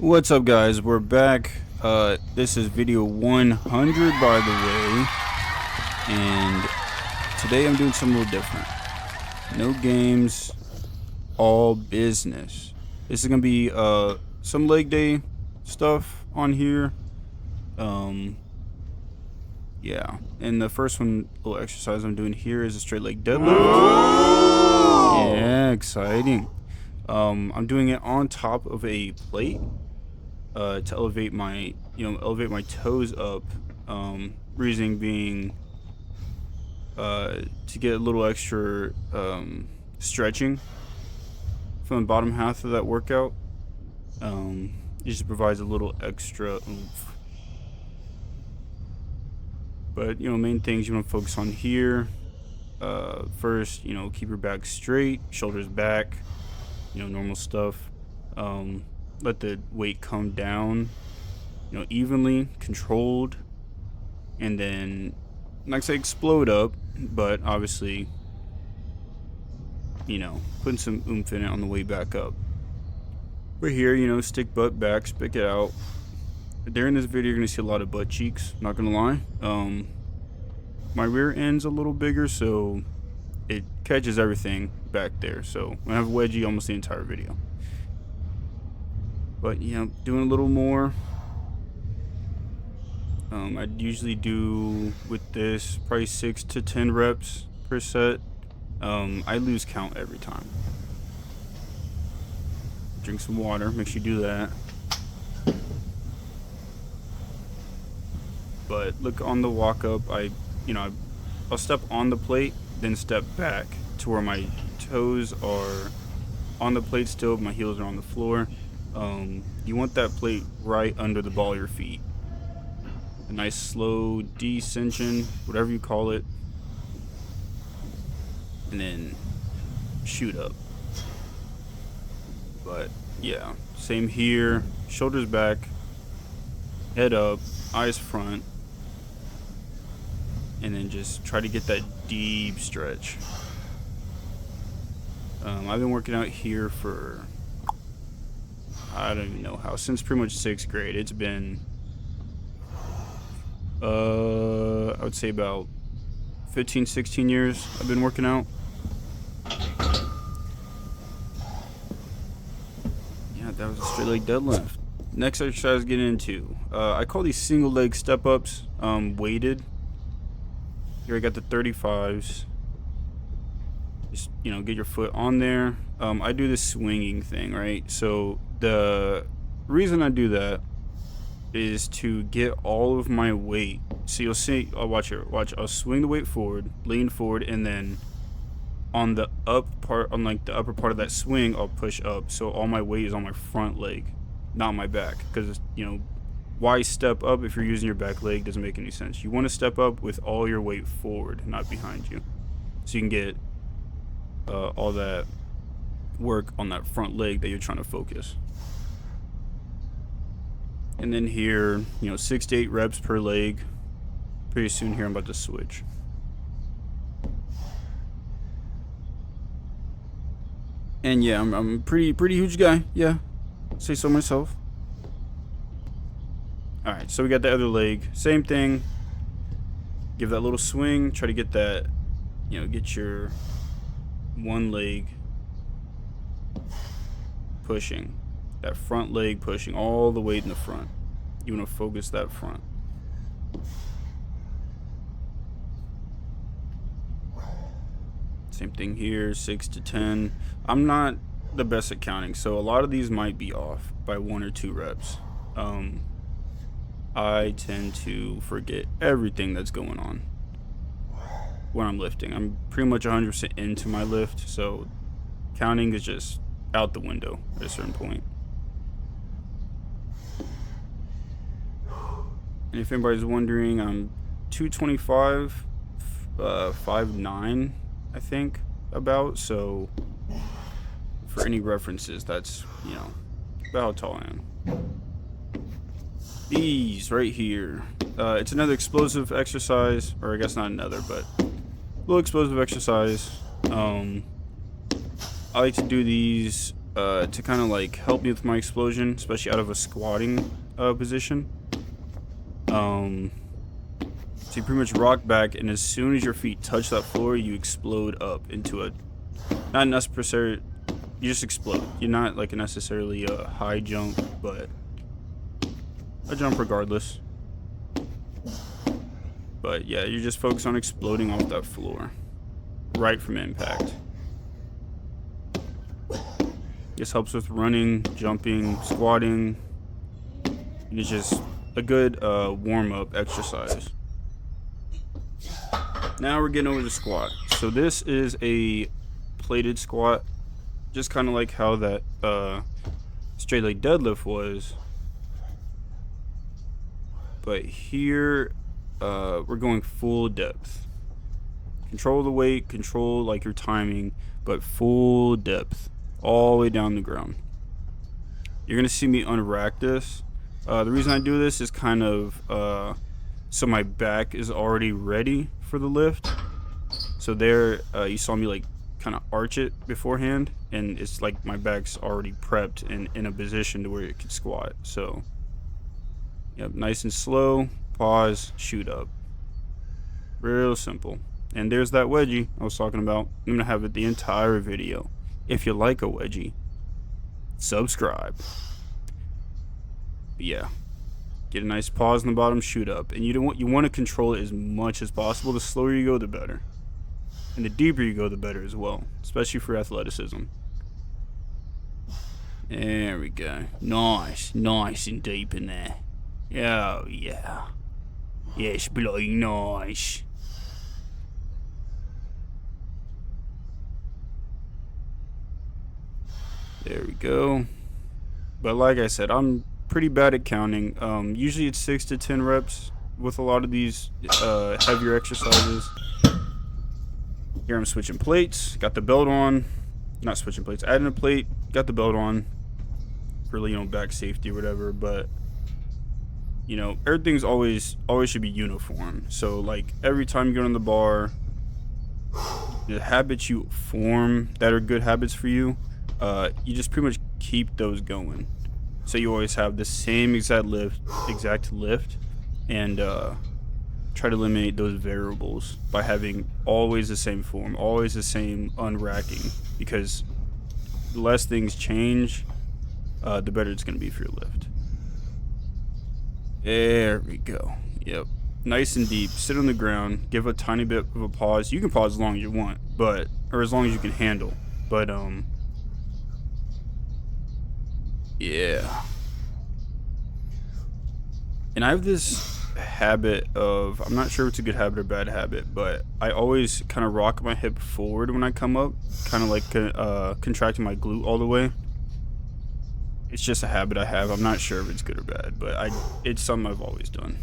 What's up, guys? We're back. This is video 100, by the way, and today I'm doing something a little different. No games, all business. This is gonna be some leg day stuff on here. Yeah, and the first little exercise I'm doing here is a straight leg deadlift. Yeah, exciting. I'm doing it on top of a plate. To elevate my toes up. Reasoning being to get a little extra stretching from the bottom half of that workout. It just provides a little extra oomph. But main things you want to focus on here. First, keep your back straight, shoulders back. Normal stuff. Let the weight come down, evenly, controlled, and then, like I say, explode up, but obviously, putting some oomph in it on the way back up. But here, stick butt back, spit it out. During this video, you're going to see a lot of butt cheeks, not going to lie. My rear end's a little bigger, so it catches everything back there. So I have a wedgie almost the entire video. But doing a little more. I'd usually do with this probably 6 to 10 reps per set. I lose count every time. Drink some water, make sure you do that. But look, on the walk up, I'll step on the plate, then step back to where my toes are on the plate still, my heels are on the floor. You want that plate right under the ball of your feet. A nice slow descension, whatever you call it. And then shoot up. But yeah, same here. Shoulders back, head up, eyes front. And then just try to get that deep stretch. I've been working out here for, I don't even know how, since pretty much 6th grade. It's been, I would say about 15, 16 years I've been working out. Yeah, that was a straight leg deadlift. Next exercise to get into. I call these single leg step ups, weighted. Here I got the 35s. Just, get your foot on there. I do this swinging thing, right? So the reason I do that is to get all of my weight. So you'll see, watch here, I'll swing the weight forward, lean forward, and then on the up part, on like the upper part of that swing, I'll push up. So all my weight is on my front leg, not my back. Because, why step up if you're using your back leg? Doesn't make any sense. You want to step up with all your weight forward, not behind you. So you can get all that work on that front leg that you're trying to focus. And then here, 6 to 8 reps per leg. Pretty soon here I'm about to switch. And yeah, I'm a pretty huge guy. Yeah, say so myself. Alright, so we got the other leg. Same thing. Give that little swing. Try to get that, get your one leg pushing. That front leg pushing all the weight in the front. You want to focus that front. Same thing here, 6 to 10. I'm not the best at counting, so a lot of these might be off by 1 or 2 reps. I tend to forget everything that's going on when I'm lifting. I'm pretty much 100% into my lift, so counting is just out the window at a certain point. And if anybody's wondering, I'm 225, 5'9", I think, about. So for any references, that's, about how tall I am. These right here. It's another explosive exercise, or I guess not another, but a little explosive exercise. I like to do these to kind of like help me with my explosion, especially out of a squatting position. So you pretty much rock back, and as soon as your feet touch that floor, you explode up into a, not necessarily, you just explode. You're not like necessarily a high jump, but a jump regardless. But yeah, you just focus on exploding off that floor right from impact. This helps with running, jumping, squatting, and it's just a good warm-up exercise. Now we're getting over the squat. So this is a plated squat, just kind of like how that straight leg deadlift was. But here, we're going full depth. Control the weight, control like your timing, but full depth, all the way down the ground. You're gonna see me unrack this. The reason I do this is kind of so my back is already ready for the lift. So there, you saw me like kind of arch it beforehand, and it's like my back's already prepped and in a position to where it can squat. So, yep, nice and slow, pause, shoot up. Real simple. And there's that wedgie I was talking about. I'm gonna have it the entire video. If you like a wedgie, subscribe. But yeah, get a nice pause in the bottom, shoot up, and you want to control it as much as possible. The slower you go, the better, and the deeper you go, the better as well, especially for athleticism. There we go. Nice and deep in there. Oh yeah, yes, bloody nice. There we go. But like I said, I'm pretty bad at counting. Usually it's 6 to 10 reps with a lot of these heavier exercises. Here I'm switching plates, got the belt on. Not switching plates, adding a plate, got the belt on for, you know, back safety or whatever. But you know, everything's always should be uniform. So like every time you get on the bar, the habits you form that are good habits for you, you just pretty much keep those going. So you always have the same exact lift, and try to eliminate those variables by having always the same form, always the same unracking, because the less things change, the better it's going to be for your lift. There we go. Yep. Nice and deep. Sit on the ground. Give a tiny bit of a pause. You can pause as long as you want, or as long as you can handle. But yeah. And I have this habit of, I'm not sure if it's a good habit or bad habit, but I always kind of rock my hip forward when I come up, kind of like contracting my glute all the way. It's just a habit I have. I'm not sure if it's good or bad, but it's something I've always done.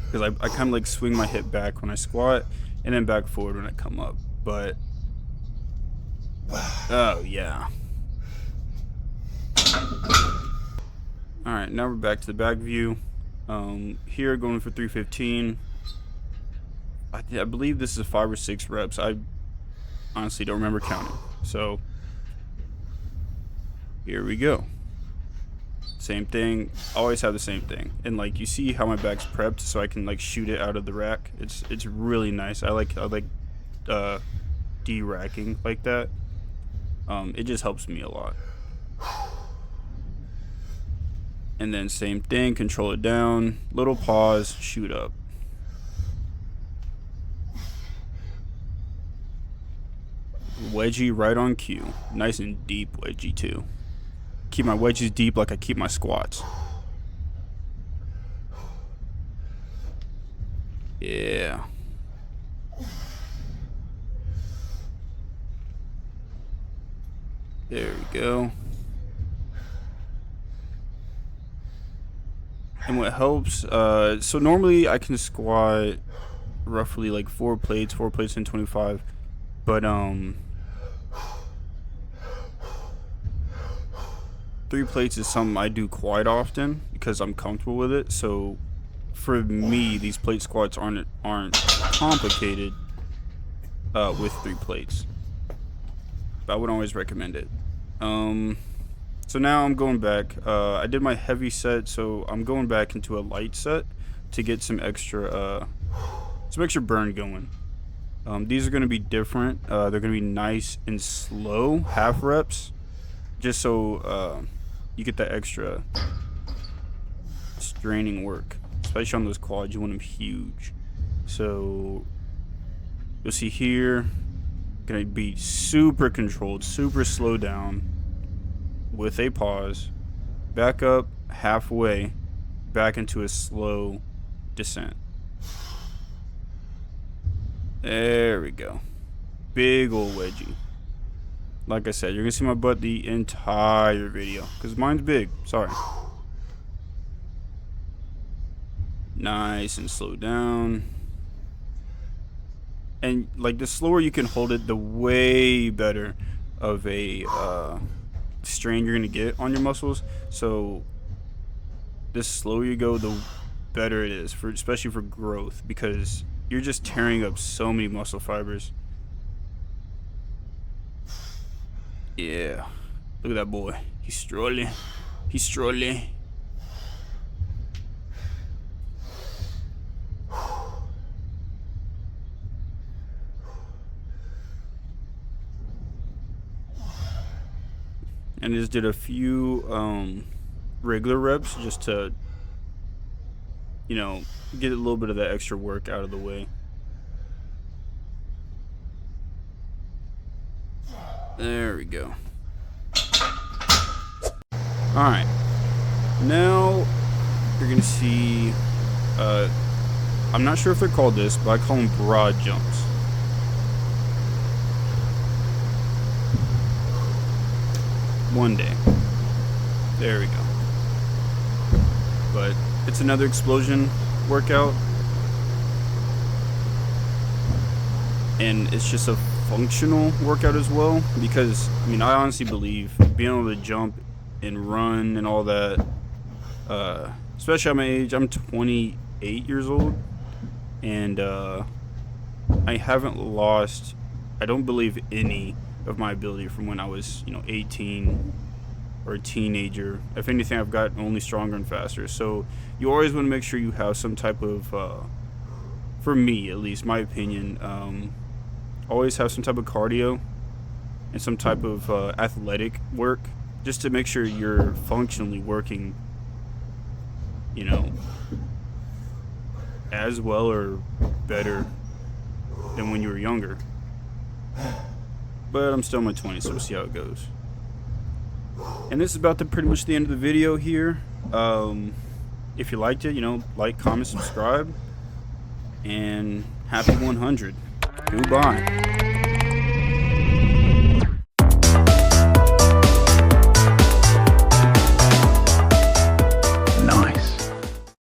Because I kind of like swing my hip back when I squat, and then back forward when I come up. But, oh yeah. Alright, now we're back to the back view. Here going for 315. I believe this is 5 or 6 reps. I honestly don't remember counting. So here we go. Same thing. Always have the same thing. And like you see how my back's prepped, so I can like shoot it out of the rack. It's really nice. I like de-racking like that. It just helps me a lot. And then same thing, control it down, little pause, shoot up. Wedgie right on cue. Nice and deep wedgie too. Keep my wedges deep like I keep my squats. Yeah. There we go. And what helps, so normally I can squat roughly like 4 plates in 25, but 3 plates is something I do quite often because I'm comfortable with it. So for me, these plate squats aren't complicated with 3 plates, but I would always recommend it. So now I'm going back. I did my heavy set, so I'm going back into a light set to get some extra burn going. These are going to be different. They're going to be nice and slow, half reps, just so you get that extra straining work, especially on those quads. You want them huge. So you'll see here, going to be super controlled, super slow down with a pause, back up halfway, back into a slow descent. There we go. Big old wedgie. Like I said, you're gonna see my butt the entire video because mine's big. Sorry. Nice and slow down. And like the slower you can hold it, the way better of a strain you're gonna get on your muscles. So the slower you go, the better it is, for especially for growth, because you're just tearing up so many muscle fibers. Yeah, look at that boy. He's strolling. He's strolling. And just did a few regular reps just to, you know, get a little bit of that extra work out of the way. There we go. Alright. Now you're gonna see I'm not sure if they're called this, but I call them broad jumps. One day. There we go. But it's another explosion workout, and it's just a functional workout as well, because I mean, I honestly believe being able to jump and run and all that, especially at my age, I'm 28 years old, and I haven't lost, I don't believe, any of my ability from when I was, 18 or a teenager. If anything, I've gotten only stronger and faster. So you always want to make sure you have some type of, for me at least, my opinion, always have some type of cardio and some type of athletic work, just to make sure you're functionally working, as well or better than when you were younger. But I'm still in my 20s, so we'll see how it goes. And this is about pretty much the end of the video here. If you liked it, like, comment, subscribe, and happy 100. Goodbye.